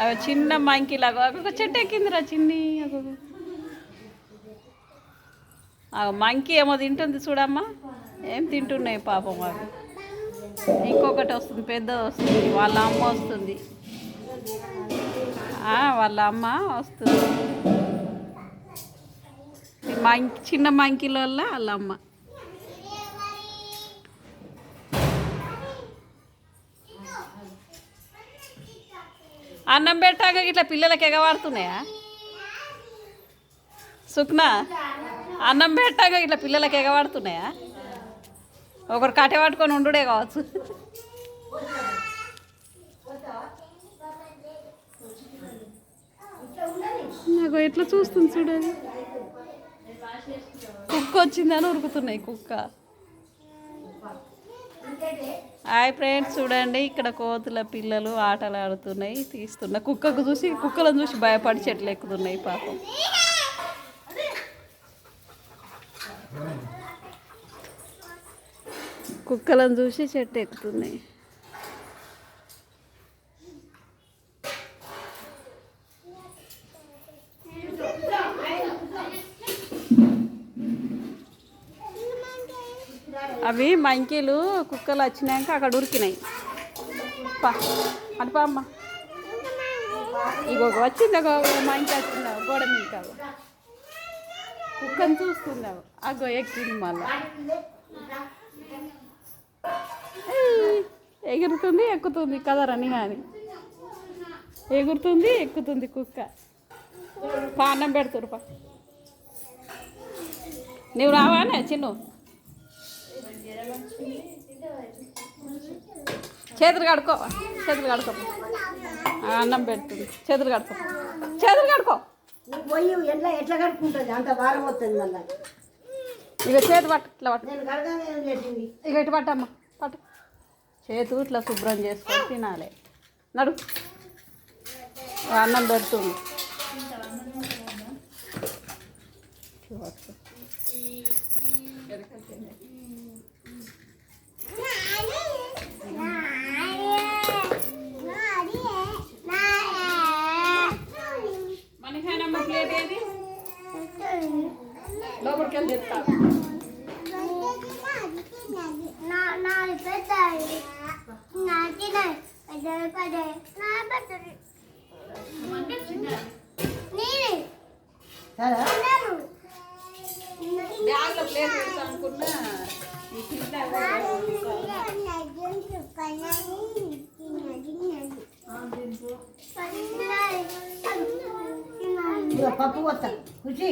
అవి చిన్న మంకీలాగా ఒక చెట్టు ఎక్కిందిరా చిన్ని. మంకీ ఏమో తింటుంది చూడమ్మా. ఏం తింటున్నాయి పాపం అవి. ఇంకొకటి వస్తుంది, పెద్దది వస్తుంది, వాళ్ళ అమ్మ వస్తుంది. వాళ్ళ అమ్మ వస్తుంది. చిన్న మంకీల వల్ల వాళ్ళ అమ్మ. అన్నం పెట్టాక ఇట్లా పిల్లలకి ఎగవాడుతున్నాయా సుఖ్నా? అన్నం పెట్టాక ఇట్లా పిల్లలకి ఎగవాడుతున్నాయా? ఒకరు కట్టె పట్టుకొని ఉండుడే కావచ్చు. నాకు ఎట్లా చూస్తుంది చూడాలి. కుక్క వచ్చిందని ఉరుకుతున్నాయి కుక్క. హాయ్ ఫ్రెండ్స్, చూడండి ఇక్కడ కోతుల పిల్లలు ఆటలు ఆడుతున్నాయి. తీస్తున్నా కుక్కలను చూసి భయపడి చెట్లు ఎక్కుతున్నాయి పాపం. కుక్కలను చూసి చెట్టు ఎక్కుతున్నాయి. అవి మంకీలు కుక్కలు వచ్చినాక అక్కడ ఉరికినాయి. అటుపా అమ్మ. ఇగో వచ్చింది, మంకి వచ్చింది గోడ మీద. కుక్కను చూస్తున్నావు అగో ఎక్కింది. మళ్ళా ఎగురుతుంది ఎక్కుతుంది కదరని కానీ ఎగురుతుంది ఎక్కుతుంది కుక్క. పానం పెడుతురు పా. నువ్వు రావానే చిన్ను? చేతులు కడుకో, చేతులు కడుకో. అన్నం పెడుతుంది. చేతులు కడుకో, చేతులు కడుకో. ఎట్లా కడుక్కుంటుంది? అంత భారం వస్తుంది మళ్ళీ. ఇక చేతి పట్టు, ఇట్లా పట్టు. ఇక ఇటు పట్టమ్మా, పట్టు. చేతు ఇట్లా శుభ్రం చేసుకొని తినాలి. నడు. అన్నం పెడుతుంది. మనకేనమ్మ ప్లేట్ ఏది? లోపలికి వెళ్ళి చెప్తా. బ్యాగ్లో ప్లేట్ పెడతా అనుకున్నా. పప్పు వస్తా ఖుషి.